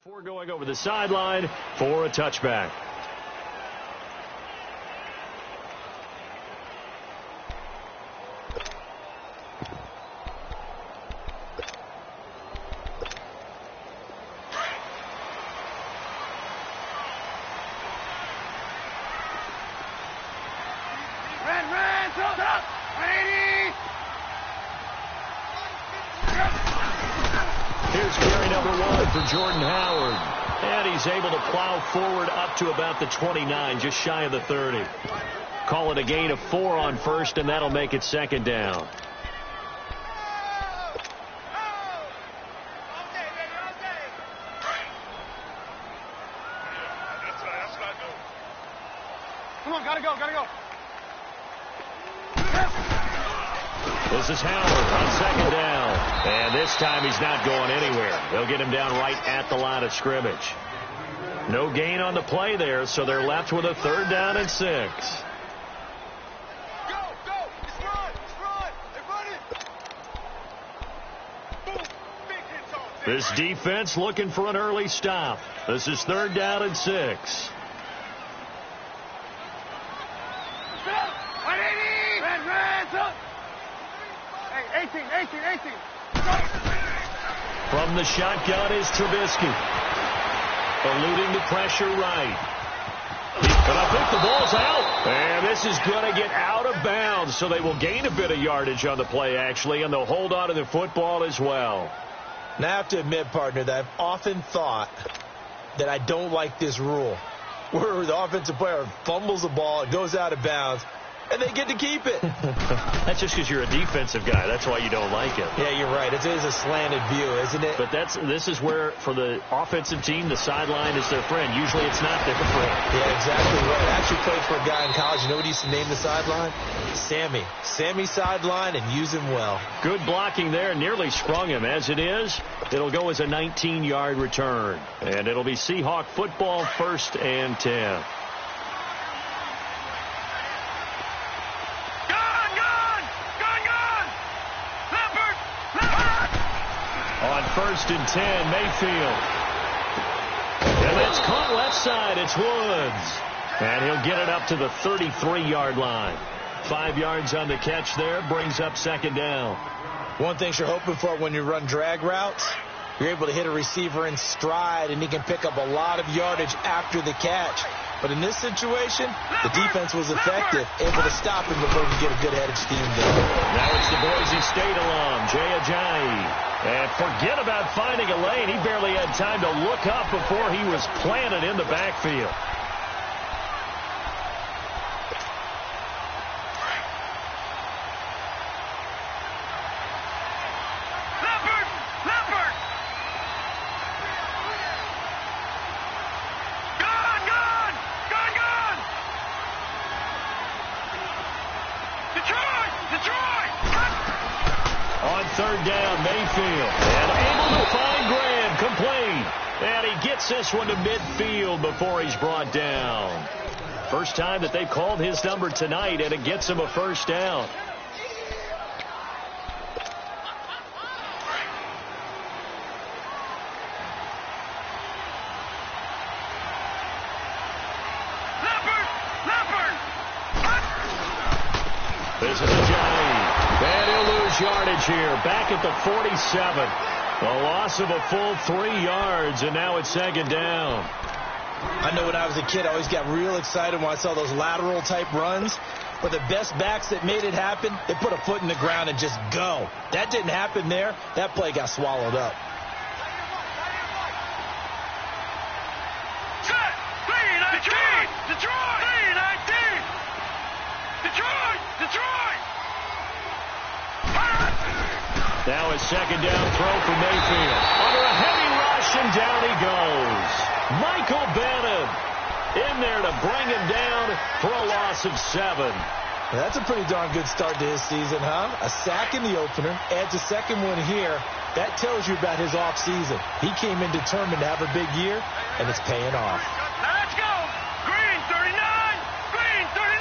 Before going over the sideline for a touchback. Here's carry number 1 for Jordan Howard. And he's able to plow forward up to about the 29, just shy of the 30. Call it a gain of 4 on first, and that'll make it second down. Come on, gotta go. This is Howard on second down. And this time he's not going anywhere. They'll get him down right at the line of scrimmage. No gain on the play there, so they're left with a 3rd down and 6. Go! Let's run! They're running! Boom! Big hits on. This defense looking for an early stop. This is 3rd down and 6. Hey, 18. From the shotgun is Trubisky. Eluding the pressure right. And I think the ball's out. And this is going to get out of bounds, so they will gain a bit of yardage on the play, actually, and they'll hold on to the football as well. Now, I have to admit, partner, that I've often thought that I don't like this rule, where the offensive player fumbles the ball, it goes out of bounds, and they get to keep it. That's just because you're a defensive guy. That's why you don't like it. Yeah, you're right. It is a slanted view, isn't it? But this is where, for the offensive team, the sideline is their friend. Usually it's not their friend. Yeah, exactly right. I actually played for a guy in college. You know what he used to name the sideline? Sammy. Sammy sideline, and use him well. Good blocking there. Nearly sprung him. As it is, it'll go as a 19-yard return. And it'll be Seahawk football, 1st and 10. On 1st and 10, Mayfield. And that's caught left side. It's Woods. And he'll get it up to the 33-yard line. 5 yards on the catch there. Brings up 2nd down. One thing you're hoping for when you run drag routes, you're able to hit a receiver in stride, and he can pick up a lot of yardage after the catch. But in this situation, the defense was effective, able to stop him before he could get a good head of steam there. Now it's the Boise State alum, Jay Ajayi. And forget about finding a lane. He barely had time to look up before he was planted in the backfield. On 3rd down, Mayfield. And able to find Graham, complete. And he gets this one to midfield before he's brought down. First time that they've called his number tonight, and it gets him a 1st down. This is Ajayi. And he'll lose yardage here. Back at the 47. A loss of a full 3 yards, and now it's 2nd down. I know when I was a kid, I always got real excited when I saw those lateral-type runs. But the best backs that made it happen, they put a foot in the ground and just go. That didn't happen there. That play got swallowed up. Now a 2nd down throw for Mayfield. Under a heavy rush, and down he goes. Michael Bennett in there to bring him down for a loss of 7. That's a pretty darn good start to his season, huh? A sack in the opener, adds a 2nd one here. That tells you about his offseason. He came in determined to have a big year, and it's paying off. Let's go! Green 39! Green 39!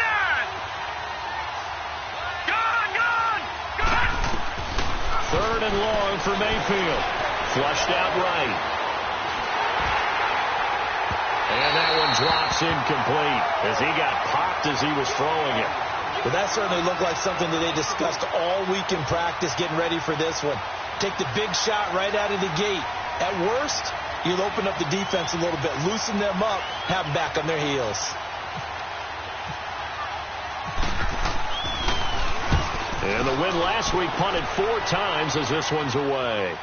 Gone! 3rd and long for Mayfield. Flushed out right. incomplete as he got popped as he was throwing it. Well, that certainly looked like something that they discussed all week in practice getting ready for this one. Take the big shot right out of the gate. At worst, you'll open up the defense a little bit, loosen them up, have them back on their heels. And the win last week punted 4 times as this one's away.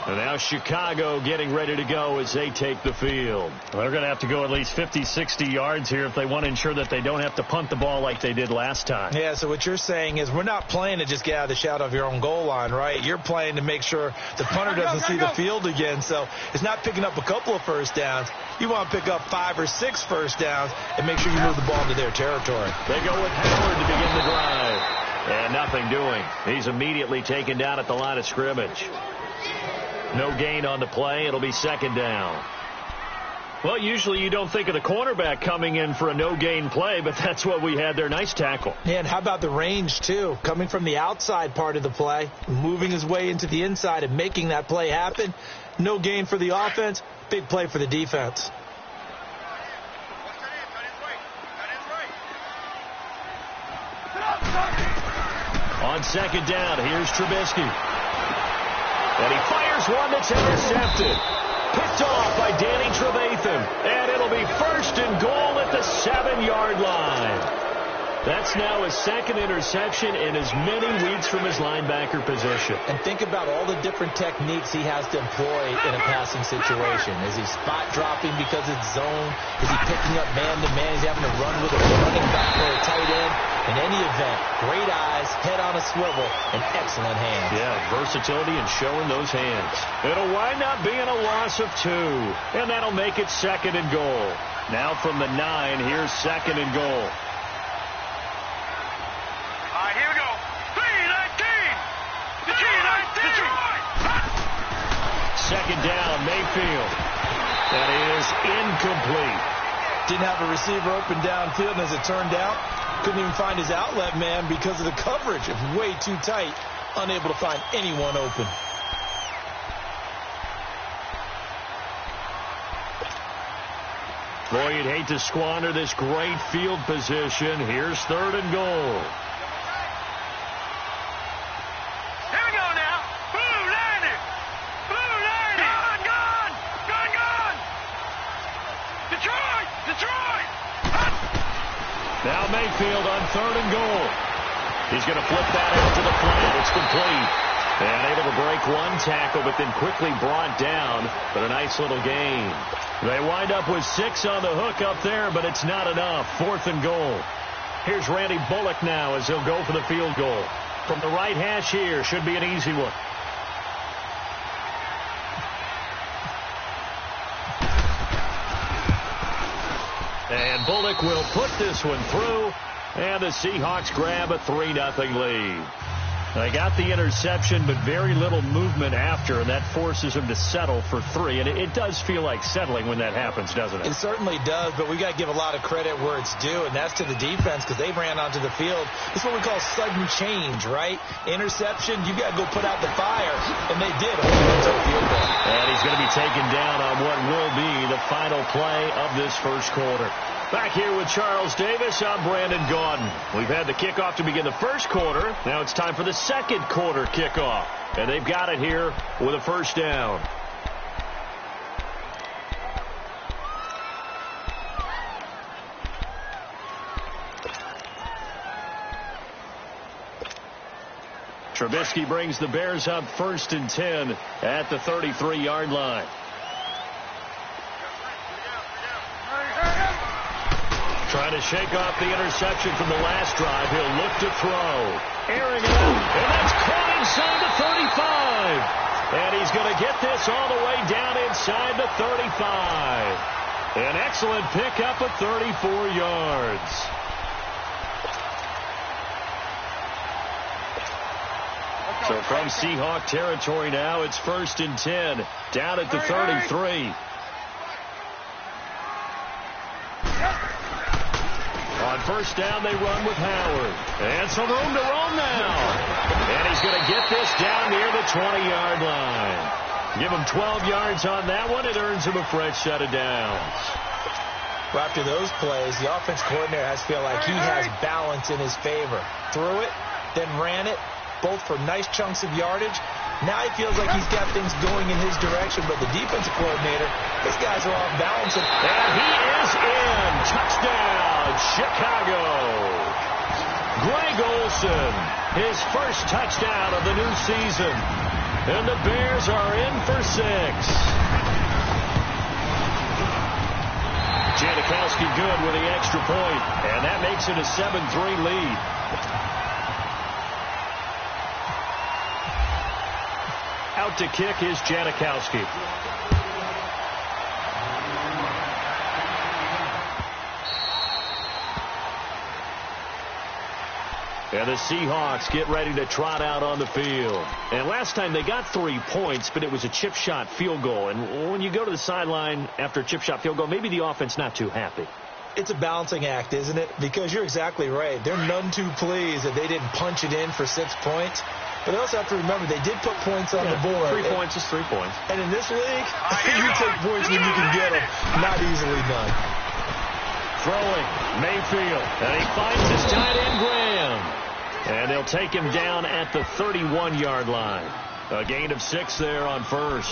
And now Chicago getting ready to go as they take the field. Well, they're going to have to go at least 50, 60 yards here if they want to ensure that they don't have to punt the ball like they did last time. Yeah, so what you're saying is we're not playing to just get out of the shadow of your own goal line, right? You're playing to make sure the punter doesn't see the field again. So it's not picking up a couple of first downs. You want to pick up 5 or 6 first downs and make sure you move the ball into their territory. They go with Howard to begin the drive. And nothing doing. He's immediately taken down at the line of scrimmage. No gain on the play. It'll be second down. Well, usually you don't think of the cornerback coming in for a no-gain play, but that's what we had there. Nice tackle. And how about the range, too? Coming from the outside part of the play, moving his way into the inside and making that play happen. No gain for the offense, big play for the defense. On second down, here's Trubisky. And he fires one that's intercepted. Picked off by Danny Trevathan. And it'll be first and goal at the 7-yard line. That's now his second interception in as many weeks from his linebacker position. And think about all the different techniques he has to employ in a passing situation. Is he spot dropping because it's zone? Is he picking up man-to-man? He's having to run with a running back or a tight end. In any event, great eyes, head on a swivel, and excellent hands. Yeah, versatility and showing those hands. It'll wind up being a loss of 2, and that'll make it second and goal. Now from the 9, here's second and goal. Here we go. 3-19. Detroit. Second down, Mayfield. That is incomplete. Didn't have a receiver open downfield, and as it turned out, couldn't even find his outlet man because of the coverage. It was way too tight, unable to find anyone open. Boy, you'd hate to squander this great field position. Here's third and goal. Here we go now. Blue 90. Blue 90. Gone. Detroit. Now Mayfield on third and goal. He's going to flip that out to the flat. It's complete. And able to break one tackle, but then quickly brought down. But a nice little gain. They wind up with 6 on the hook up there, but it's not enough. Fourth and goal. Here's Randy Bullock now as he'll go for the field goal. From the right hash here, should be an easy one. And Bullock will put this one through, and the Seahawks grab a 3-0 lead. They got the interception, but very little movement after, and that forces them to settle for 3. And it does feel like settling when that happens, doesn't it? It certainly does, but we got to give a lot of credit where it's due, and that's to the defense because they ran onto the field. It's what we call sudden change, right? Interception, you got to go put out the fire, and they did hold on to the field goal. And he's going to be taken down on what will be the final play of this first quarter. Back here with Charles Davis, I'm Brandon Gaudin. We've had the kickoff to begin the first quarter. Now it's time for the second quarter kickoff. And they've got it here with a first down. Trubisky brings the Bears up 1st and 10 at the 33-yard line. Trying to shake off the interception from the last drive. He'll look to throw. Airing it out. And that's caught inside the 35. And he's going to get this all the way down inside the 35. An excellent pickup of 34 yards. So from Seahawk territory now, it's 1st and 10. Down at the 33. On first down, they run with Howard. And some room to roam now. And he's going to get this down near the 20-yard line. Give him 12 yards on that one. It earns him a fresh set of downs. Well, after those plays, the offense coordinator has to feel like he has balance in his favor. Threw it, then ran it, both for nice chunks of yardage. Now he feels like he's got things going in his direction, but the defensive coordinator, his guys are off balance. And he is in. Touchdown, Chicago. Greg Olsen, his first touchdown of the new season. And the Bears are in for 6. Janikowski good with the extra point, and that makes it a 7-3 lead. Out to kick is Janikowski. And the Seahawks get ready to trot out on the field. And last time they got 3 points, but it was a chip shot field goal. And when you go to the sideline after a chip shot field goal, maybe the offense not too happy. It's a balancing act, isn't it? Because you're exactly right. They're none too pleased that they didn't punch it in for 6 points. But they also have to remember they did put points on the board. 3 points is 3 points. And in this league, you take points when you can get them. Not easily done. Throwing, Mayfield. And he finds his tight end, Graham. And they'll take him down at the 31-yard line. A gain of 6 there on first.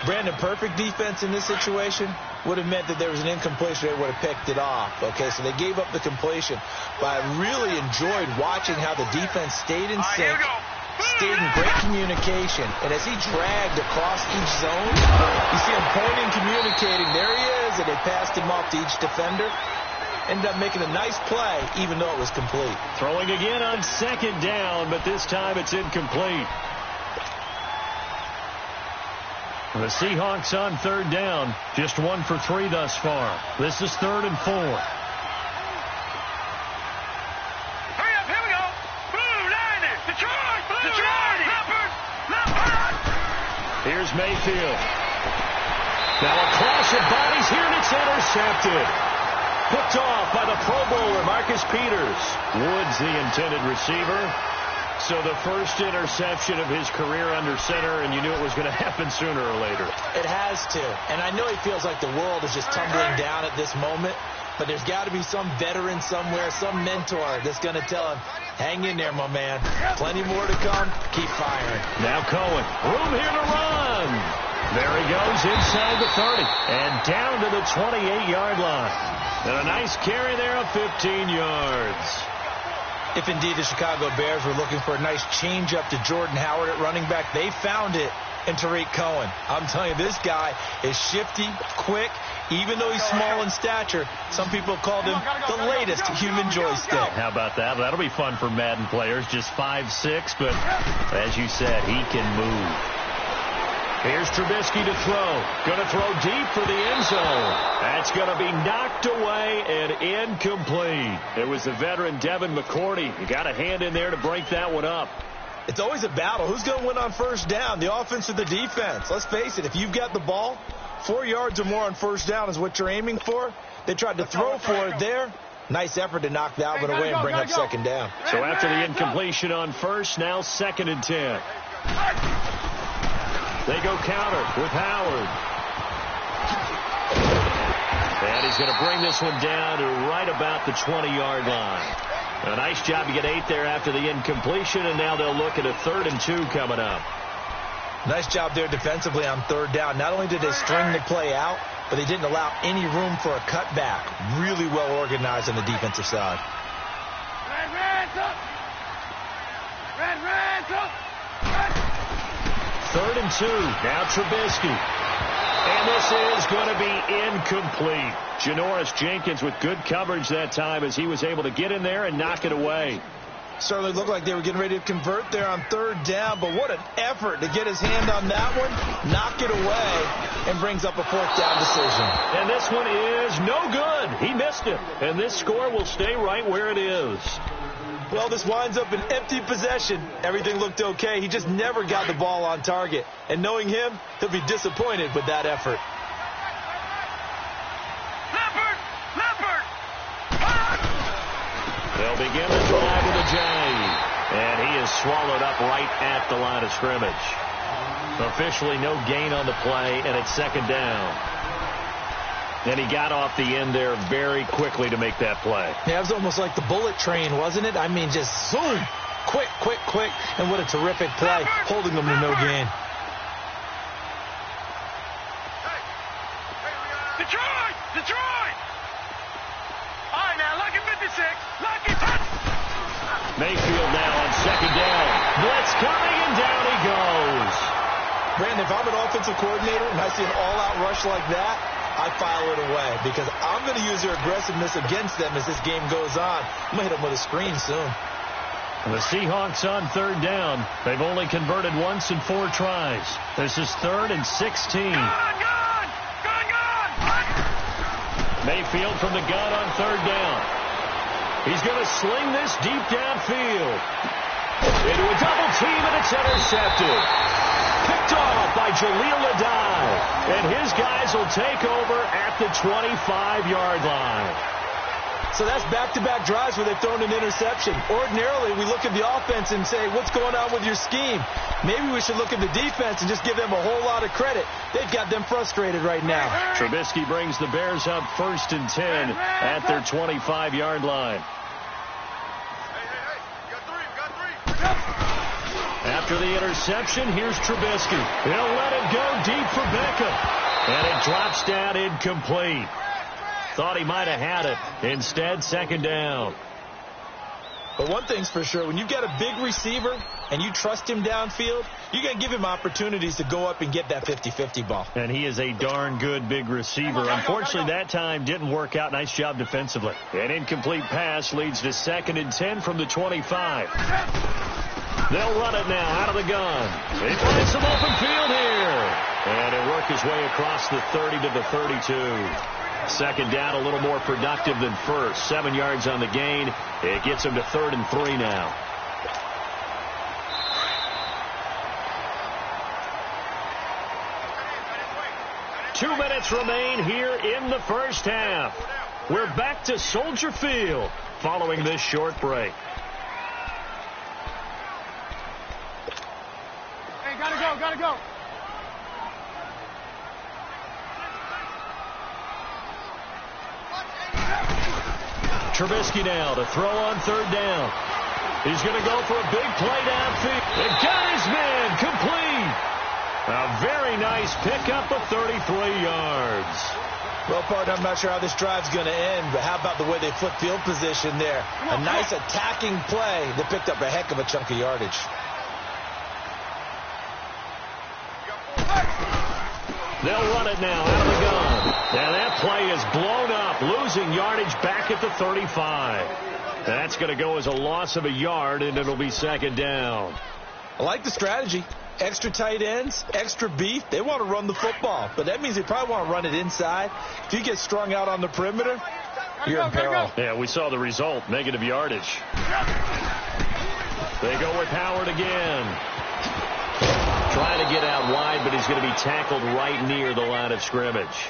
Brandon, perfect defense in this situation would have meant that there was an incompletion. They would have picked it off. Okay, so they gave up the completion. But I really enjoyed watching how the defense stayed in sync, stayed in great communication. And as he dragged across each zone, you see him pointing, communicating. There he is, and they passed him off to each defender. Ended up making a nice play, even though it was complete. Throwing again on 2nd down, but this time it's incomplete. The Seahawks on 3rd down, just 1 for 3 thus far. This is 3rd and 4. Hurry up, here we go. Blue 90. Detroit, Blue 90. Leopard. Here's Mayfield. Now a clash of bodies here, and it's intercepted. Picked off by the Pro Bowler, Marcus Peters. Woods, the intended receiver. So the first interception of his career under center, and you knew it was going to happen sooner or later. It has to. And I know he feels like the world is just tumbling down at this moment, but there's got to be some veteran somewhere, some mentor that's going to tell him, hang in there, my man. Plenty more to come. Keep firing. Now Cohen. Room here to run. There he goes inside the 30 and down to the 28-yard line. And a nice carry there of 15 yards. If indeed the Chicago Bears were looking for a nice change-up to Jordan Howard at running back, they found it in Tariq Cohen. I'm telling you, this guy is shifty, quick. Even though he's small in stature, some people have called him the latest human joystick. How about that? That'll be fun for Madden players. Just 5'6", but as you said, he can move. Here's Trubisky to throw. Going to throw deep for the end zone. That's going to be knocked away and incomplete. It was the veteran Devin McCourty. You got a hand in there to break that one up. It's always a battle. Who's going to win on 1st down, the offense or the defense? Let's face it, if you've got the ball, 4 yards or more on 1st down is what you're aiming for. They tried to throw for it there. Nice effort to knock Dalvin away and bring up 2nd down. So after the incompletion on 1st, now 2nd and 10. They go counter with Howard. And he's going to bring this one down to right about the 20-yard line. A nice job to get 8 there after the incompletion, and now they'll look at a 3rd and 2 coming up. Nice job there defensively on 3rd down. Not only did they string the play out, but they didn't allow any room for a cutback. Really well organized on the defensive side. Red. 3rd and 2. Now Trubisky. And this is going to be incomplete. Janoris Jenkins with good coverage that time as he was able to get in there and knock it away. Certainly looked like they were getting ready to convert there on 3rd down, but what an effort to get his hand on that one, knock it away, and brings up a 4th down decision. And this one is no good. He missed it. And this score will stay right where it is. Well, this winds up an empty possession. Everything looked okay. He just never got the ball on target. And knowing him, he'll be disappointed with that effort. Leopard. They'll begin the drive with a J. And he is swallowed up right at the line of scrimmage. Officially no gain on the play, and it's second down. And he got off the end there very quickly to make that play. Yeah, it was almost like the bullet train, wasn't it? I mean, just zoom. Quick, quick, quick. And what a terrific play, holding them to no gain. Detroit! Detroit! All right, now, lucky 56. Lucky touch! Mayfield now on second down. Blitz coming, and down he goes. Brandon, if I'm an offensive coordinator and I see an all-out rush like that, I file it away because I'm going to use their aggressiveness against them as this game goes on. I'm going to hit them with a screen soon. And the Seahawks on third down. They've only converted once in 4 tries. This is 3rd and 16. Gone! Mayfield from the gun on third down. He's going to sling this deep downfield. Into a double team, and it's intercepted. Picked off by Jaleel Adai. And his guys will take over at the 25-yard line. So that's back-to-back drives where they've thrown an interception. Ordinarily, we look at the offense and say, what's going on with your scheme? Maybe we should look at the defense and just give them a whole lot of credit. They've got them frustrated right now. Trubisky brings the Bears up 1st and 10 at their 25-yard line. After the interception, here's Trubisky. He'll let it go deep for Beckham. And it drops down incomplete. Thought he might have had it. Instead, second down. But one thing's for sure, when you've got a big receiver and you trust him downfield, you're going to give him opportunities to go up and get that 50-50 ball. And he is a darn good big receiver. Unfortunately, that time didn't work out. Nice job defensively. An incomplete pass leads to 2nd and 10 from the 25. They'll run it now out of the gun. He finds some open field here. And he'll work his way across the 30 to the 32. Second down, a little more productive than first. 7 yards on the gain. It gets him to 3rd and 3 now. Two minutes remain here in the first half. We're back to Soldier Field following this short break. Hey, gotta go. Trubisky now to throw on third down. He's going to go for a big play downfield. It got his man complete. A very nice pickup of 33 yards. Well, partner, I'm not sure how this drive's going to end, but how about the way they flip field position there? A nice attacking play that picked up a heck of a chunk of yardage. They'll run it now out of the gun. And that play is blown up, losing yardage back at the 35. That's going to go as a loss of a yard, and it'll be second down. I like the strategy. Extra tight ends, extra beef. They want to run the football, but that means they probably want to run it inside. If you get strung out on the perimeter, you're in peril. Yeah, we saw the result, negative yardage. They go with Howard again. Trying to get out wide, but he's going to be tackled right near the line of scrimmage.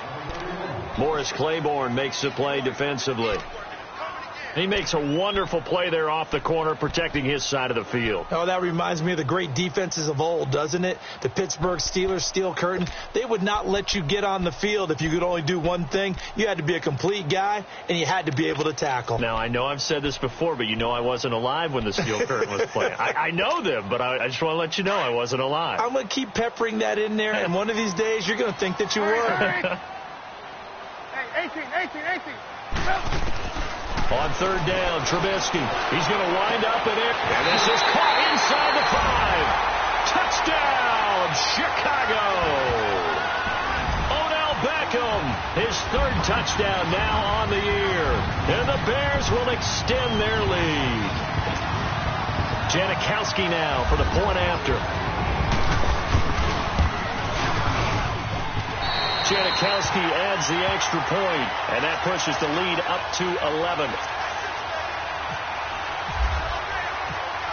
Morris Claiborne makes the play defensively. He makes a wonderful play there off the corner, protecting his side of the field. Oh, that reminds me of the great defenses of old, doesn't it? The Pittsburgh Steelers, Steel Curtain. They would not let you get on the field if you could only do one thing. You had to be a complete guy, and you had to be able to tackle. Now, I know I've said this before, but you know I wasn't alive when the Steel Curtain was playing. I know them, but I just want to let you know I wasn't alive. I'm going to keep peppering that in there, and one of these days you're going to think that you were. Hey, 18. On third down, Trubisky. He's going to wind up in it. And this is caught inside the 5. Touchdown, Chicago. Odell Beckham, his 3rd touchdown now on the year. And the Bears will extend their lead. Janikowski now for the point after. Janikowski adds the extra point, and that pushes the lead up to 11.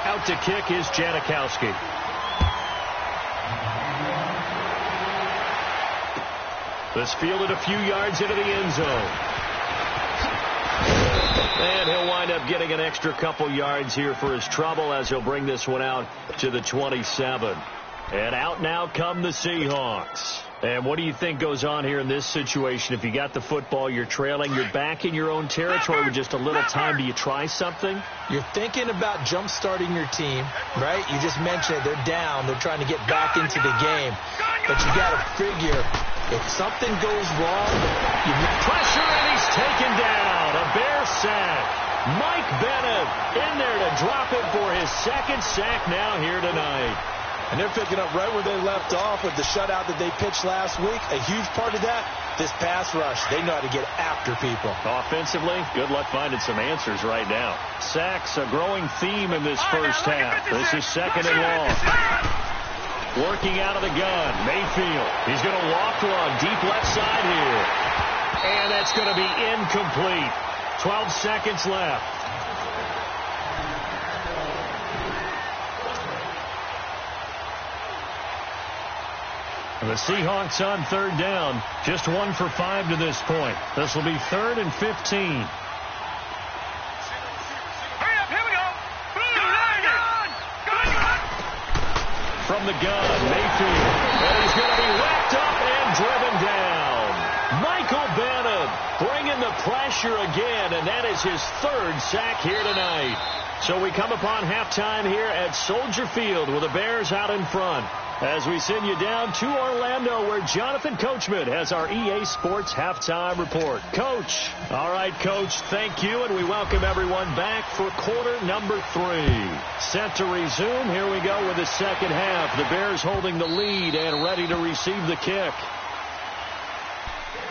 Out to kick is Janikowski. This fielded a few yards into the end zone. And he'll wind up getting an extra couple yards here for his trouble as he'll bring this one out to the 27. And out now come the Seahawks. And what do you think goes on here in this situation? If you got the football, you're trailing, you're back in your own territory with just a little time. Do you try something? You're thinking about jump-starting your team, right? You just mentioned it. They're down. They're trying to get back into the game. But you got to figure, if something goes wrong, you pressure, and he's taken down. A Bear sack. Mike Bennett in there to drop it for his second sack now here tonight. And they're picking up right where they left off with the shutout that they pitched last week. A huge part of that, this pass rush. They know how to get after people. Offensively, good luck finding some answers right now. Sacks, a growing theme in this first half. This is second and long. Working out of the gun, Mayfield. He's going to walk long, deep left side here. And that's going to be incomplete. 12 seconds left. The Seahawks on third down. Just 1 for 5 to this point. This will be 3rd and 15. Hurry up, here we go. From the gun, Mayfield. And he's going to be wrapped up and driven down. Michael Bennett bringing the pressure again, and that is his 3rd sack here tonight. So we come upon halftime here at Soldier Field with the Bears out in front. As we send you down to Orlando, where Jonathan Coachman has our EA Sports Halftime Report. Coach. All right, Coach, thank you, and we welcome everyone back for quarter number 3. Set to resume. Here we go with the second half. The Bears holding the lead and ready to receive the kick.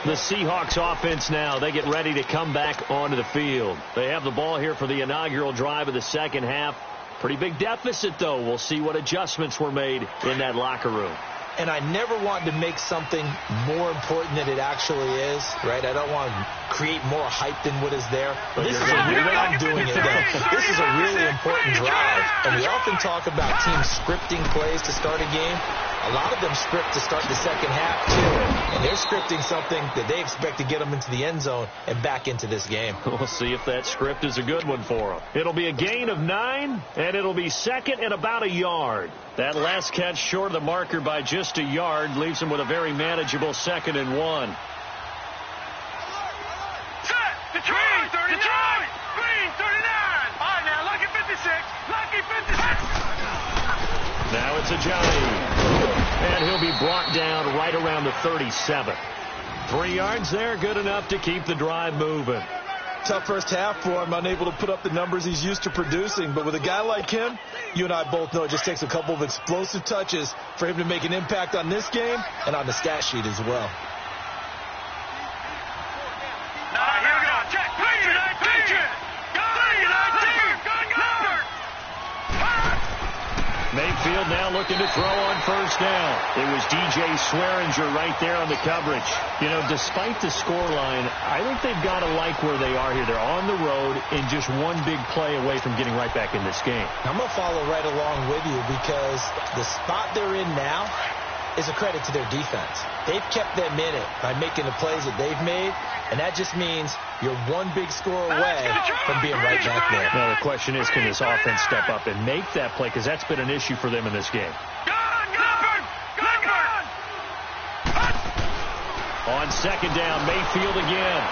The Seahawks offense now, they get ready to come back onto the field. They have the ball here for the inaugural drive of the second half. Pretty big deficit, though. We'll see what adjustments were made in that locker room. And I never want to make something more important than it actually is, right? I don't want to create more hype than what is there. This is I'm doing it, though. This is a really important drive. And we often talk about teams scripting plays to start a game. A lot of them script to start the second half, too. And they're scripting something that they expect to get them into the end zone and back into this game. We'll see if that script is a good one for them. It'll be a gain of 9, and it'll be second and about a yard. That last catch short of the marker by just a yard leaves them with a very manageable 2nd and 1. Set! Detroit! Detroit! Green 39! All right, now, Lucky 56! Lucky 56! Now it's a Johnny. And he'll be brought down right around the 37. 3 yards there, good enough to keep the drive moving. Tough first half for him, unable to put up the numbers he's used to producing. But with a guy like him, you and I both know it just takes a couple of explosive touches for him to make an impact on this game and on the stat sheet as well. All right, here we go. Check. Patriot! Mayfield now looking to throw on first down. It was DJ Swearinger right there on the coverage. You know, despite the scoreline, I think they've got to like where they are here. They're on the road and just one big play away from getting right back in this game. I'm going to follow right along with you because the spot they're in now is a credit to their defense. They've kept them in it by making the plays that they've made, and that just means you're one big score away from being right back there. Now, the question is, can this offense step up and make that play? Because that's been an issue for them in this game. On second down, Mayfield again.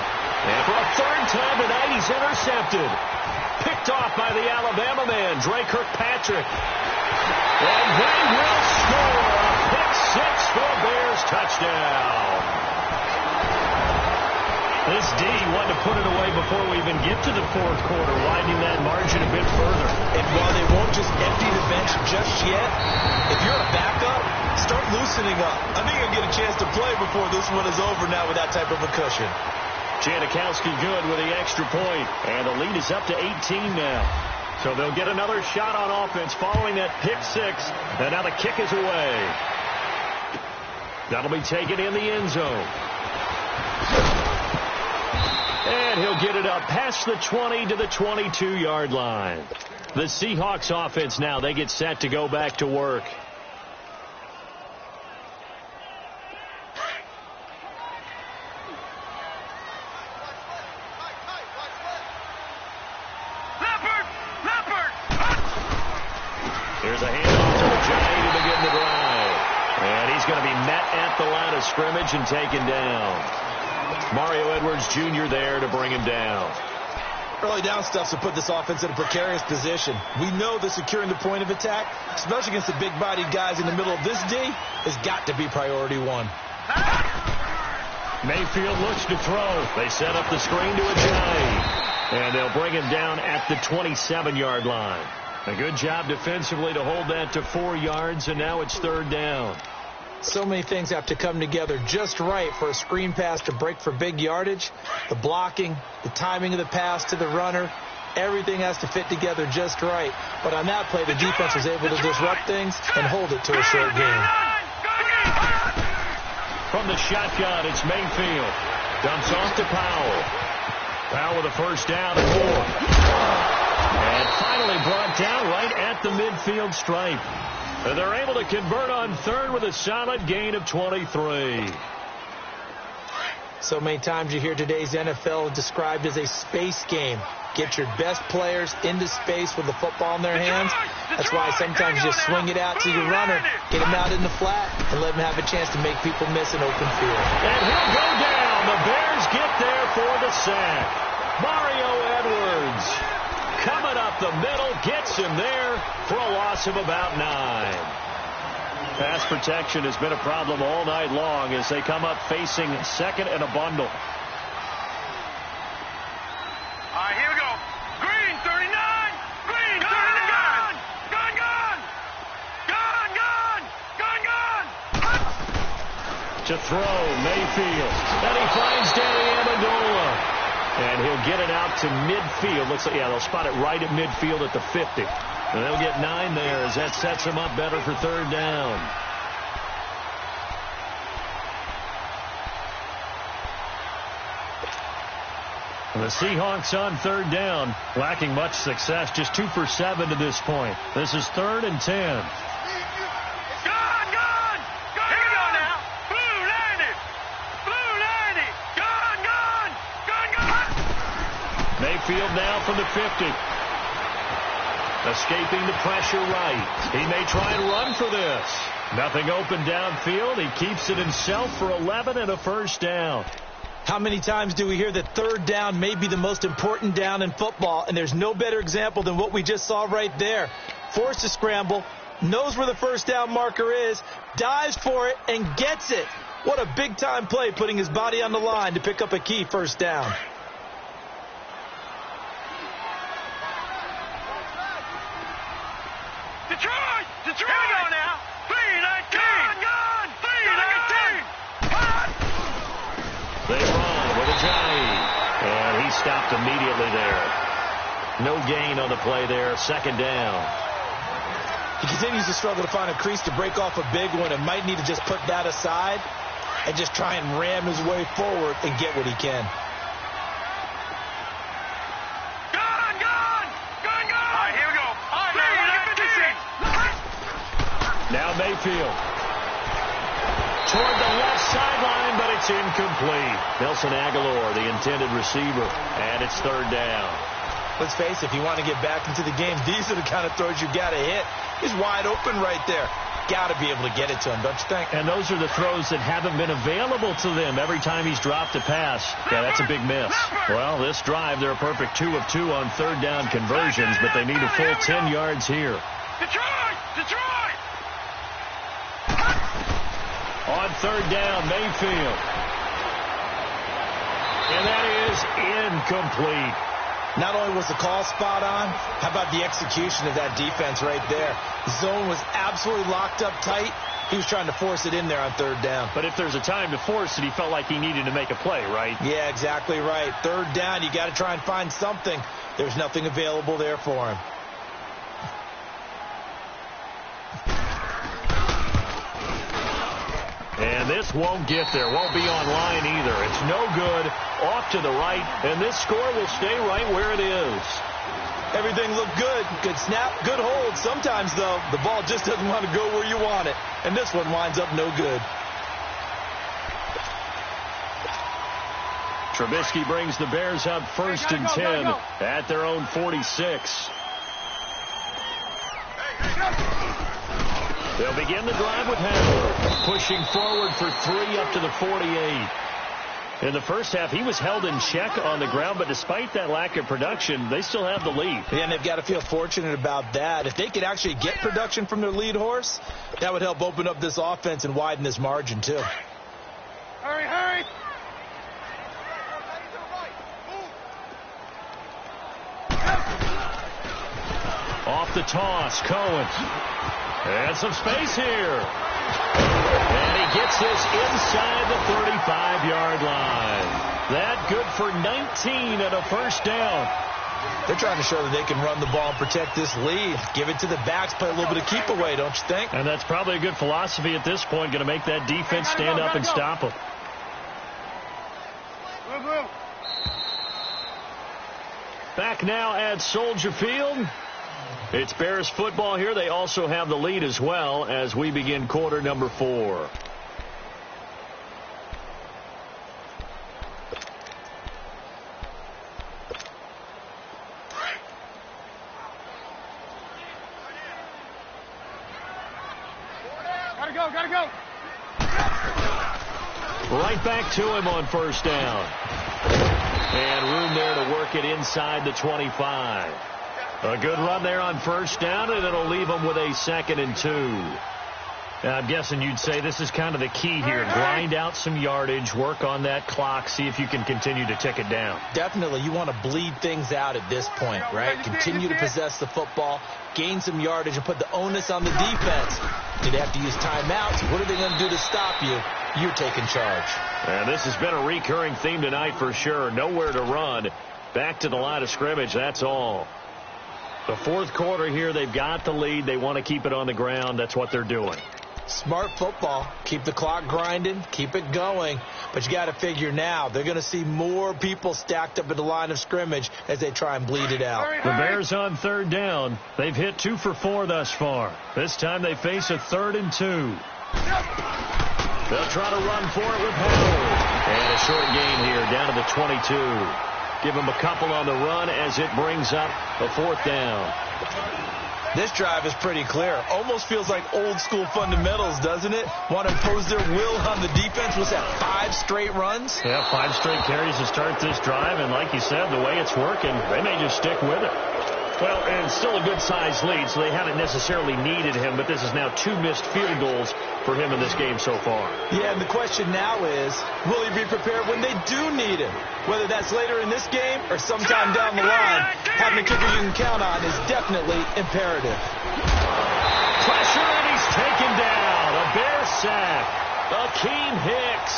And for a 3rd time tonight, he's intercepted. Picked off by the Alabama man, Dre Kirkpatrick. And they will score a pick 6 for a Bears touchdown. This D wanted to put it away before we even get to the 4th quarter, widening that margin a bit further. And while they won't just empty the bench just yet, if you're a backup, start loosening up. I think you'll get a chance to play before this one is over now with that type of a cushion. Janikowski good with the extra point, and the lead is up to 18 now. So they'll get another shot on offense following that pick 6, and now the kick is away. That'll be taken in the end zone. And he'll get it up past the 20 to the 22-yard line. The Seahawks offense now, they get set to go back to work. Here's a handoff to Johnny to begin the drive. of scrimmage and taken down. Mario Edwards Jr. there to bring him down. Early down stuff to put this offense in a precarious position. We know that securing the point of attack, especially against the big-bodied guys in the middle of this D, has got to be priority one. Mayfield looks to throw. They set up the screen to Ajayi. And they'll bring him down at the 27-yard line. A good job defensively to hold that to 4 yards, and now it's third down. So many things have to come together just right for a screen pass to break for big yardage. The blocking, the timing of the pass to the runner, everything has to fit together just right. But on that play, the defense was able to disrupt things and hold it to a short game. From the shotgun, it's Mayfield. Dumps off to Powell. Powell with a first down and more. And finally brought down right at the midfield stripe. And they're able to convert on third with a solid gain of 23. So many times you hear today's NFL described as a space game. Get your best players into space with the football in their hands. That's why sometimes you just swing it out to your runner, get him out in the flat, and let him have a chance to make people miss an open field. And he'll go down. The Bears get there for the sack. Mario Edwards coming up the middle, gets him there for a loss of about 9. Pass protection has been a problem all night long as they come up facing second and a bundle. All right, here we go. Green, 39. Green, 39. Gun, gun. Gun, gun. Gun, gun. To throw, Mayfield. And he finds Danny Amendola. And he'll get it out to midfield. Looks like, yeah, they'll spot it right at midfield at the 50. And they'll get 9 there as that sets them up better for third down. The Seahawks on third down, lacking much success, just 2 for 7 to this point. This is 3rd and 10. Mayfield now from the 50. Escaping the pressure right. He may try and run for this. Nothing open downfield. He keeps it himself for 11 and a first down. How many times do we hear that third down may be the most important down in football, and there's no better example than what we just saw right there. Forced to scramble, knows where the first down marker is, dives for it, and gets it. What a big-time play, putting his body on the line to pick up a key first down. Detroit! Detroit! Here we go now. 3-19. Gun! 3-19. They run with Ajayi. And he stopped immediately there. No gain on the play there. Second down. He continues to struggle to find a crease to break off a big one and might need to just put that aside and just try and ram his way forward and get what he can. Now Mayfield. Toward the left sideline, but it's incomplete. Nelson Aguilar, the intended receiver, and it's third down. Let's face it, if you want to get back into the game, these are the kind of throws you got to hit. He's wide open right there. Got to be able to get it to him, don't you think? And those are the throws that haven't been available to them every time he's dropped a pass. Yeah, that's a big miss. Well, this drive, they're a perfect 2 of 2 on third down conversions, but they need a full 10 yards here. Detroit! Detroit! On third down, Mayfield. And that is incomplete. Not only was the call spot on, how about the execution of that defense right there? The zone was absolutely locked up tight. He was trying to force it in there on third down. But if there's a time to force it, he felt like he needed to make a play, right? Yeah, exactly right. Third down, you got to try and find something. There's nothing available there for him. And this won't get there. Won't be online either. It's no good. Off to the right. And this score will stay right where it is. Everything looked good. Good snap, good hold. Sometimes, though, the ball just doesn't want to go where you want it. And this one winds up no good. Trubisky brings the Bears up first and 10 at their own 46. They'll begin the drive with Howard, pushing forward for 3 up to the 48. In the first half, he was held in check on the ground, but despite that lack of production, they still have the lead. Yeah, and they've got to feel fortunate about that. If they could actually get production from their lead horse, that would help open up this offense and widen this margin, too. Hurry, hurry! Off the toss, Cohen. And some space here. And he gets this inside the 35-yard line. That good for 19 and a first down. They're trying to show that they can run the ball and protect this lead. Give it to the backs, play a little bit of keep away, don't you think? And that's probably a good philosophy at this point, going to make that defense stand up and stop them. Back now at Soldier Field. It's Bears football here. They also have the lead as well as we begin quarter number 4. Gotta go! Right back to him on first down. And room there to work it inside the 25. A good run there on first down, and it'll leave them with a 2nd and 2. I'm guessing you'd say this is kind of the key here. Grind out some yardage, work on that clock, see if you can continue to tick it down. Definitely. You want to bleed things out at this point, right? Continue to possess the football, gain some yardage, and put the onus on the defense. Do they have to use timeouts? What are they going to do to stop you? You're taking charge. And this has been a recurring theme tonight for sure. Nowhere to run. Back to the line of scrimmage, that's all. The fourth quarter here, they've got the lead. They want to keep it on the ground. That's what they're doing. Smart football. Keep the clock grinding. Keep it going. But you got to figure now, they're going to see more people stacked up at the line of scrimmage as they try and bleed it out. The Bears on third down. They've hit 2 for 4 thus far. This time they face a 3rd and 2. They'll try to run for it with Howard. And a short gain here down to the 22. Give him a couple on the run as it brings up a 4th down. This drive is pretty clear. Almost feels like old school fundamentals, doesn't it? Want to impose their will on the defense. Was that 5 straight runs? Yeah, 5 straight carries to start this drive. And like you said, the way it's working, they may just stick with it. Well, and still a good-sized lead, so they haven't necessarily needed him, but this is now 2 missed field goals for him in this game so far. Yeah, and the question now is, will he be prepared when they do need him? Whether that's later in this game or sometime down the line, having a kicker you can count on is definitely imperative. Pressure, and he's taken down. A Bear sack. Akeem Hicks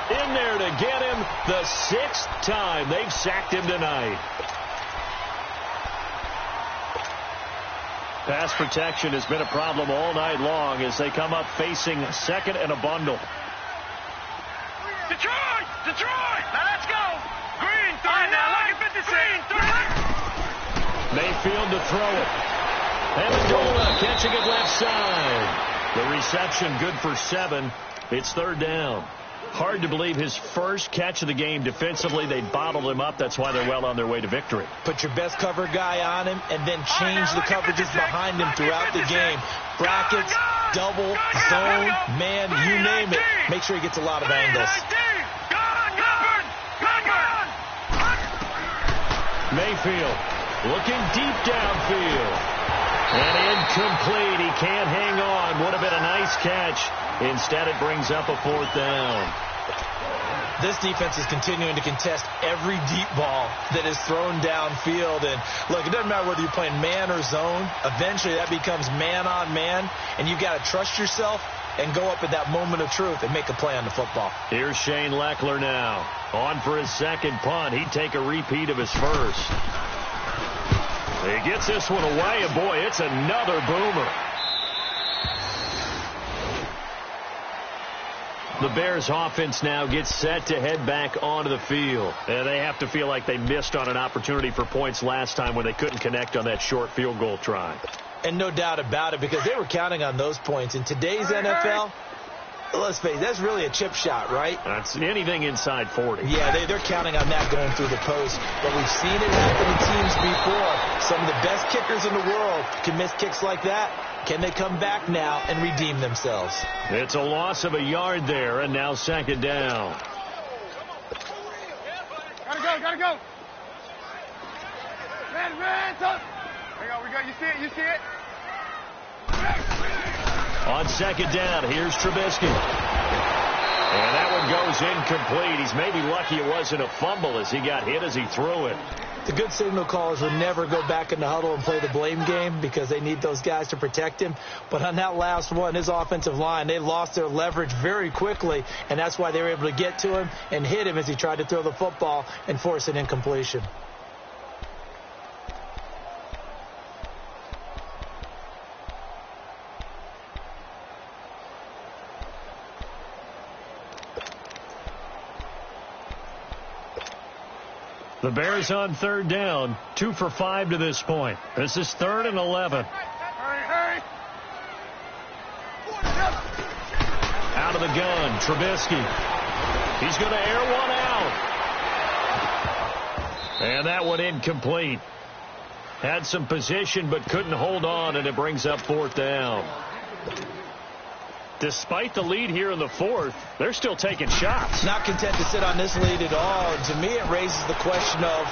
in there to get him the 6th time they've sacked him tonight. Pass protection has been a problem all night long as they come up facing 2nd and a bundle. Detroit! Now let's go! Green, 39, now look at 56. Mayfield to throw it. Amendola catching it left side. The reception good for 7. It's 3rd down. Hard to believe his first catch of the game defensively. They bottled him up. That's why they're well on their way to victory. Put your best cover guy on him and then change the coverages behind him throughout the game. Brackets, double, zone, man, you name it. Make sure he gets a lot of angles. Mayfield looking deep downfield. And incomplete. He can't hang on. Would have been a nice catch. Instead, it brings up a 4th down. This defense is continuing to contest every deep ball that is thrown downfield. And, look, it doesn't matter whether you're playing man or zone. Eventually, that becomes man-on-man, and you've got to trust yourself and go up at that moment of truth and make a play on the football. Here's Shane Leckler now. On for his 2nd punt. He'd take a repeat of his first. He gets this one away, and, boy, it's another boomer. The Bears offense now gets set to head back onto the field. And they have to feel like they missed on an opportunity for points last time when they couldn't connect on that short field goal try. And no doubt about it, because they were counting on those points. In today's NFL, Let's face it, that's really a chip shot, right? That's anything inside 40. Yeah, they're counting on that going through the post. But we've seen it happen to teams before. Some of the best kickers in the world can miss kicks like that. Can they come back now and redeem themselves? It's a loss of a yard there, and now second down. Gotta go. Man, up. We go. You see it? On second down, here's Trubisky. And that one goes incomplete. He's maybe lucky it wasn't a fumble as he got hit as he threw it. The good signal callers would never go back in the huddle and play the blame game because they need those guys to protect him. But on that last one, his offensive line, they lost their leverage very quickly, and that's why they were able to get to him and hit him as he tried to throw the football and force an incompletion. The Bears on third down, 2 for 5 to this point. This is 3rd and 11. Hurry. Out of the gun, Trubisky. He's going to air one out. And that one incomplete. Had some position but couldn't hold on, and it brings up 4th down. Despite the lead here in the 4th, they're still taking shots. Not content to sit on this lead at all. And to me, it raises the question of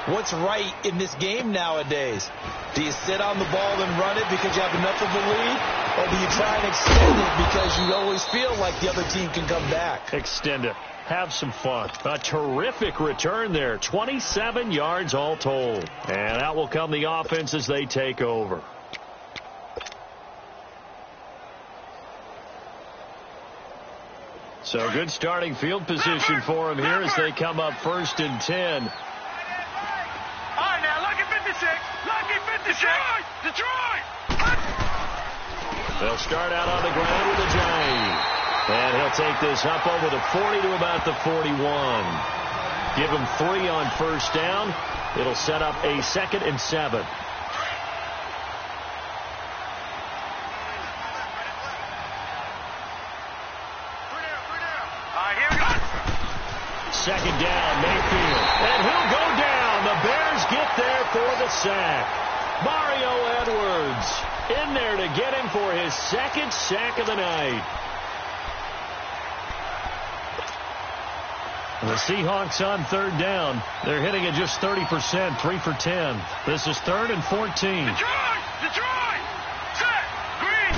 what's right in this game nowadays. Do you sit on the ball and run it because you have enough of a lead? Or do you try and extend it because you always feel like the other team can come back? Extend it. Have some fun. A terrific return there. 27 yards all told. And out will come the offense as they take over. So good starting field position for them here as they come up 1st and 10. All right, now, lucky 56. Detroit. They'll start out on the ground with a giant. And he'll take this up over the 40 to about the 41. Give him 3 on 1st down. It'll set up a 2nd and 7. Second down, Mayfield. And he'll go down. The Bears get there for the sack. Mario Edwards in there to get him for his 2nd sack of the night. The Seahawks on 3rd down. They're hitting at just 30%, 3 for 10. This is 3rd and 14. Detroit! Set! Green!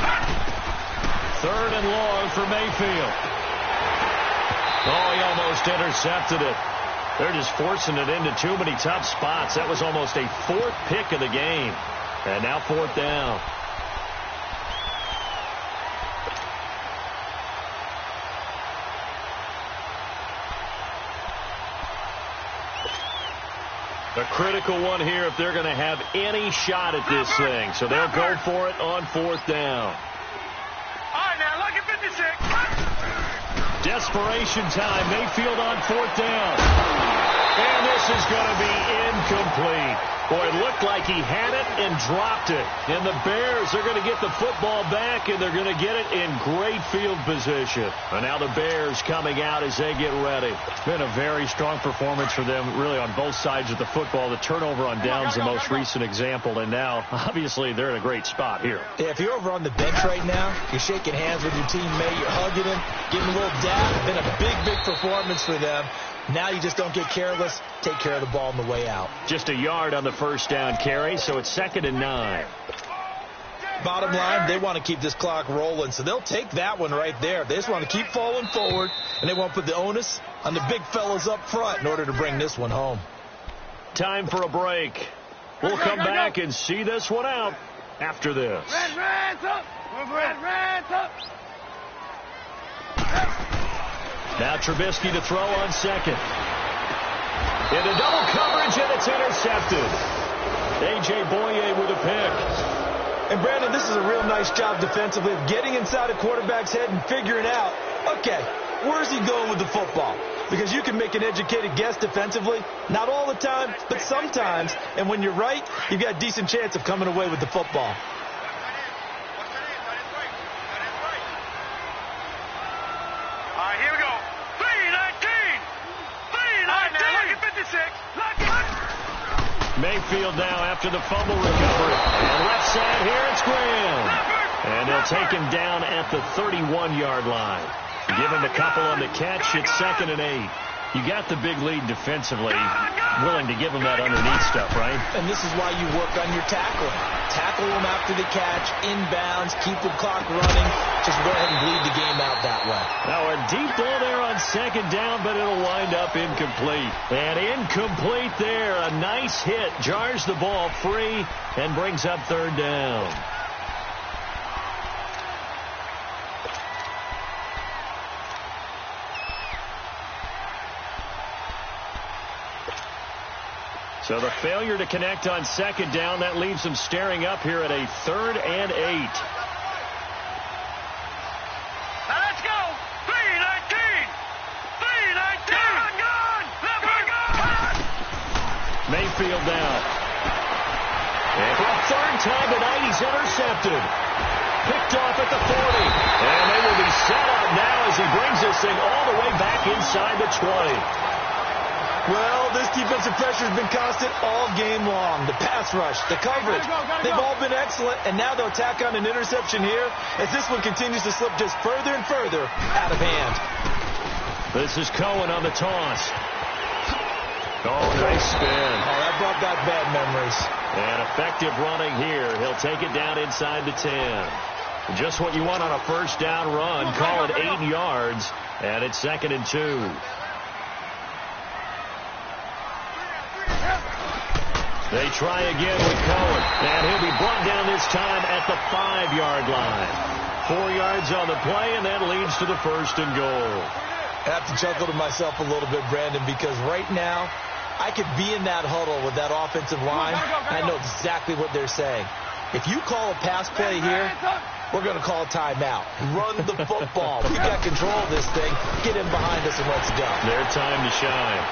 3rd and long for Mayfield. Oh, he almost intercepted it. They're just forcing it into too many tough spots. That was almost a 4th pick of the game. And now 4th down. A critical one here if they're going to have any shot at this thing. So they'll go for it on 4th down. All right, now, lucky 56. Desperation time. Mayfield on 4th down. And this is going to be incomplete. Boy, it looked like he had it and dropped it. And the Bears are going to get the football back, and they're going to get it in great field position. And now the Bears coming out as they get ready. It's been a very strong performance for them, really, on both sides of the football. The turnover on downs, the most recent example. And now, obviously, they're in a great spot here. Yeah, if you're over on the bench right now, you're shaking hands with your teammate, you're hugging him, giving him a little dab. It's been a big performance for them. Now you just don't get careless. Take care of the ball on the way out. Just a yard on the 1st down carry, so it's 2nd and 9. Bottom line, they want to keep this clock rolling, so they'll take that one right there. They just want to keep falling forward, and they want to put the onus on the big fellas up front in order to bring this one home. Time for a break. We'll come back and see this one out after this. Reds up! Reds up! Now Trubisky to throw on 2nd. Into double coverage, and it's intercepted. A.J. Boye with a pick. And, Brandon, this is a real nice job defensively of getting inside a quarterback's head and figuring out, okay, where's he going with the football? Because you can make an educated guess defensively. Not all the time, but sometimes. And when you're right, you've got a decent chance of coming away with the football. Mayfield now after the fumble recovery. And left side here, it's Graham. And they'll take him down at the 31-yard line. Give him a couple on the catch. It's 2nd and 8. You got the big lead defensively, willing to give him that underneath stuff, right? And this is why you work on your tackling. Tackle them after the catch, inbounds, keep the clock running. Just go ahead and bleed the game out that way. Now a deep ball there on 2nd down, but it'll wind up incomplete. And incomplete there. A nice hit. Jars the ball free and brings up 3rd down. So the failure to connect on 2nd down, that leaves them staring up here at a 3rd and 8. Now let's go. 3-19. 3-19. Gone. Mayfield now. And for a 3rd time tonight, he's intercepted. Picked off at the 40. And they will be set up now as he brings this thing all the way back inside the 20. Well, this defensive pressure has been constant all game long. The pass rush, the coverage, they've all been excellent, and now they'll tack on an interception here as this one continues to slip just further and further out of hand. This is Cohen on the toss. Oh, nice spin. Oh, that brought back bad memories. And effective running here. He'll take it down inside the 10. Just what you want on a 1st down run. Call it 8 yards, and it's 2nd and 2. They try again with Cohen. And he'll be brought down this time at the 5-yard line. 4 yards on the play, and that leads to the 1st and goal. I have to chuckle to myself a little bit, Brandon, because right now I could be in that huddle with that offensive line. I know exactly what they're saying. If you call a pass play here, we're going to call a timeout. Run the football. We got control of this thing. Get in behind us and let's go. Their time to shine.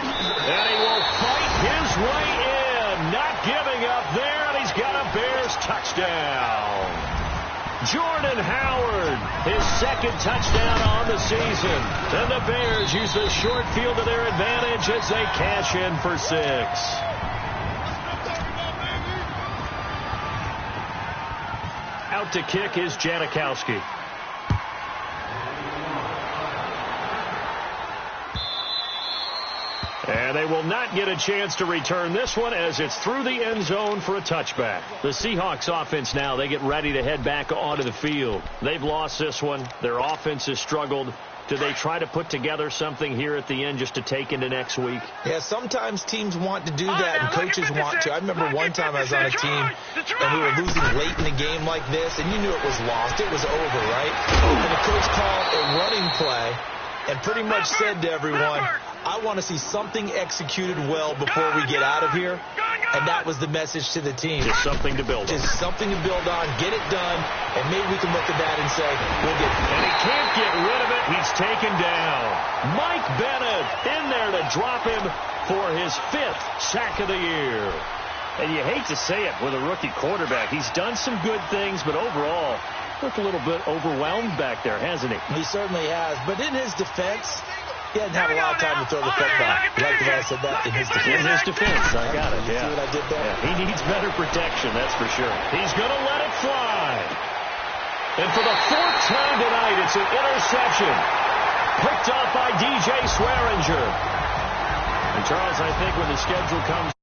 And he will fight his way in. Not giving up there, and he's got a Bears touchdown. Jordan Howard, his 2nd touchdown on the season. And the Bears use the short field to their advantage as they cash in for 6. Out to kick is Janikowski. And they will not get a chance to return this one as it's through the end zone for a touchback. The Seahawks offense now, they get ready to head back onto the field. They've lost this one. Their offense has struggled. Do they try to put together something here at the end just to take into next week? Yeah, sometimes teams want to do that and coaches want to. I remember one time I was on a team and we were losing late in the game like this, and you knew it was lost. It was over, right? And the coach called a running play and pretty much said to everyone, I want to see something executed well before we get out of here. And that was the message to the team. Just something to build on. Just something to build on. Get it done. And maybe we can look at that and say, we'll get it. And he can't get rid of it. He's taken down. Mike Bennett in there to drop him for his 5th sack of the year. And you hate to say it with a rookie quarterback. He's done some good things, but overall, looked a little bit overwhelmed back there, hasn't he? He certainly has. But in his defense, he hadn't had a lot of time to throw the football. You like the way I said that? In his defense. In his defense. I got it, You see what I did there? Yeah, he needs better protection, that's for sure. He's going to let it fly. And for the 4th time tonight, it's an interception. Picked off by DJ Swearinger. And Charles, I think when the schedule comes